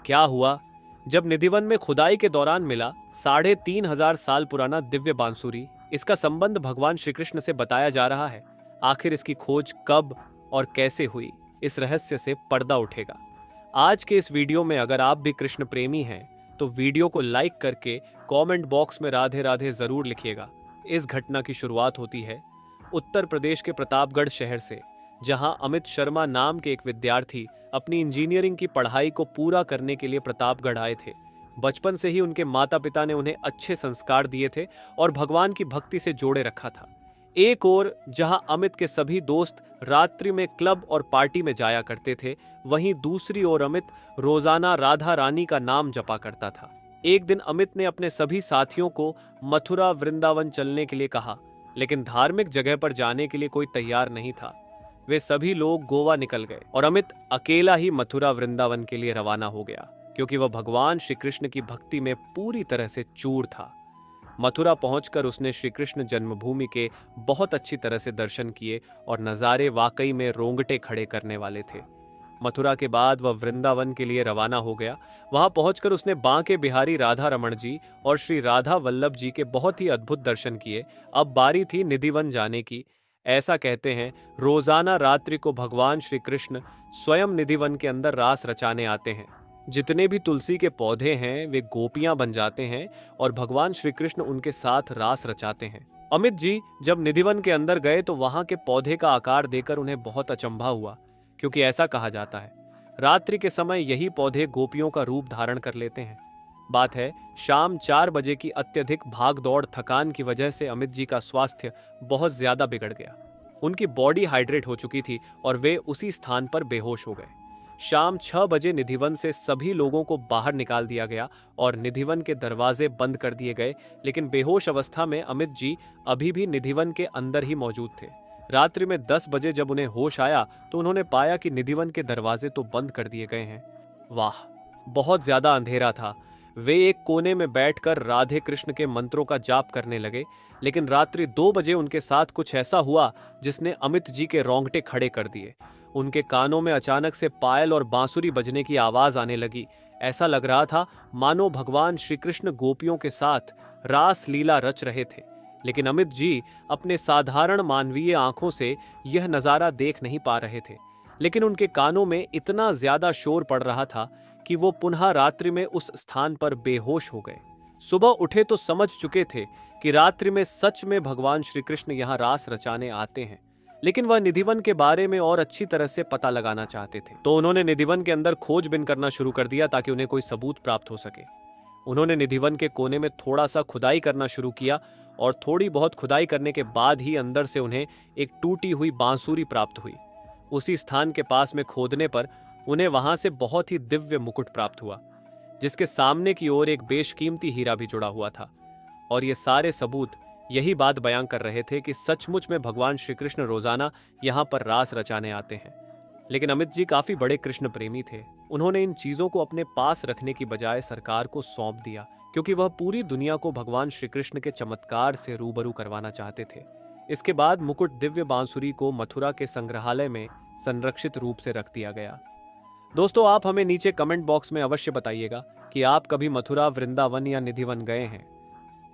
क्या हुआ? जब निधिवन में खुदाई के दौरान मिला 3,500 साल पुराना दिव्य बांसुरी, इसका संबंध भगवान श्री कृष्ण से बताया जा रहा है। आखिर इसकी खोज कब और कैसे हुई, इस रहस्य से पर्दा उठेगा। आज के इस वीडियो में अगर आप भी कृष्ण प्रेमी हैं तो वीडियो को लाइक करके कमेंट बॉक्स में राधे राधे जरूर लिखिएगा। इस घटना की शुरुआत होती है उत्तर प्रदेश के प्रतापगढ़ शहर से, जहां अमित शर्मा नाम के एक विद्यार्थी अपनी इंजीनियरिंग की पढ़ाई को पूरा करने के लिए प्रतापगढ़ आए थे। बचपन से ही उनके माता पिता ने उन्हें अच्छे संस्कार दिए थे और भगवान की भक्ति से जोड़े रखा था। एक ओर जहां अमित के सभी दोस्त रात्रि में क्लब और पार्टी में जाया करते थे, वहीं दूसरी ओर अमित रोजाना राधा रानी का नाम जपा करता था। एक दिन अमित ने अपने सभी साथियों को मथुरा वृंदावन चलने के लिए कहा, लेकिन धार्मिक जगह पर जाने के लिए कोई तैयार नहीं था। वे सभी लोग गोवा निकल गए और अमित अकेला ही मथुरा वृंदावन के लिए रवाना हो गया, क्योंकि वह भगवान श्री कृष्ण की भक्ति में पूरी तरह से चूर था। मथुरा पहुंचकर उसने श्री कृष्ण जन्मभूमि के बहुत अच्छी तरह से दर्शन किए और नज़ारे वाकई में रोंगटे खड़े करने वाले थे। मथुरा के बाद वह वृंदावन के लिए रवाना हो गया। वहां पहुंचकर उसने बांके बिहारी राधा रमण जी और श्री राधा वल्लभ जी के बहुत ही अद्भुत दर्शन किए। अब बारी थी निधिवन जाने की। ऐसा कहते हैं, रोजाना रात्रि को भगवान श्री कृष्ण स्वयं निधिवन के अंदर रास रचाने आते हैं। जितने भी तुलसी के पौधे हैं वे गोपियां बन जाते हैं और भगवान श्री कृष्ण उनके साथ रास रचाते हैं। अमित जी जब निधिवन के अंदर गए तो वहां के पौधे का आकार देखकर उन्हें बहुत अचंभा हुआ, क्योंकि ऐसा कहा जाता है रात्रि के समय यही पौधे गोपियों का रूप धारण कर लेते हैं। बात है शाम 4 बजे की अत्यधिक भाग दौड़ थकान की वजह से अमित जी का स्वास्थ्य बहुत ज्यादा बिगड़ गया। उनकी बॉडी हाइड्रेट हो चुकी थी और वे उसी स्थान पर बेहोश हो गए। शाम 6 बजे निधिवन से सभी लोगों को बाहर निकाल दिया गया और निधिवन के दरवाजे बंद कर दिए गए, लेकिन बेहोश अवस्था में अमित जी अभी भी निधिवन के अंदर ही मौजूद थे। रात्रि में 10 बजे जब उन्हें होश आया तो उन्होंने पाया कि निधिवन के दरवाजे तो बंद कर दिए गए हैं। वाह, बहुत ज्यादा अंधेरा था। वे एक कोने में बैठकर राधे कृष्ण के मंत्रों का जाप करने लगे, लेकिन रात्रि 2 बजे उनके साथ कुछ ऐसा हुआ जिसने अमित जी के रोंगटे खड़े कर दिए। उनके कानों में अचानक से पायल और बांसुरी बजने की आवाज आने लगी। ऐसा लग रहा था मानो भगवान श्री कृष्ण गोपियों के साथ रास लीला रच रहे थे, लेकिन अमित जी अपने साधारण मानवीय आंखों से यह नजारा देख नहीं पा रहे थे। लेकिन उनके कानों में इतना ज्यादा शोर पड़ रहा था कि वो पुनः रात्रि में उस स्थान पर बेहोश हो गए। सुबह उठे तो समझ चुके थे कि रात्रि में सच में भगवान श्री कृष्ण यहाँ रास रचाने आते हैं, लेकिन वह निधिवन के बारे में और अच्छी तरह से पता लगाना चाहते थे। तो उन्होंने निधिवन के अंदर खोजबीन करना शुरू कर दिया ताकि उन्हें कोई सबूत प्राप्त हो सके। उन्होंने निधिवन के कोने में थोड़ा सा खुदाई करना शुरू किया और थोड़ी बहुत खुदाई करने के बाद ही अंदर से उन्हें एक टूटी हुई बांसुरी प्राप्त हुई। उसी स्थान के पास में खोदने पर उन्हें वहां से बहुत ही दिव्य मुकुट प्राप्त हुआ, जिसके सामने की ओर एक बेशकीमती हीरा भी जुड़ा हुआ था। और ये सारे सबूत यही बात बयां कर रहे थे कि सचमुच में भगवान श्री कृष्ण रोजाना यहाँ पर रास रचाने आते हैं। लेकिन अमित जी काफी बड़े कृष्ण प्रेमी थे। उन्होंने इन चीजों को अपने पास रखने की बजाय सरकार को सौंप दिया, क्योंकि वह पूरी दुनिया को भगवान श्री कृष्ण के चमत्कार से रूबरू करवाना चाहते थे। इसके बाद मुकुट दिव्य बांसुरी को मथुरा के संग्रहालय में संरक्षित रूप से रख दिया गया। दोस्तों, आप हमें नीचे कमेंट बॉक्स में अवश्य बताइएगा कि आप कभी मथुरा, वृंदावन या निधिवन गए हैं।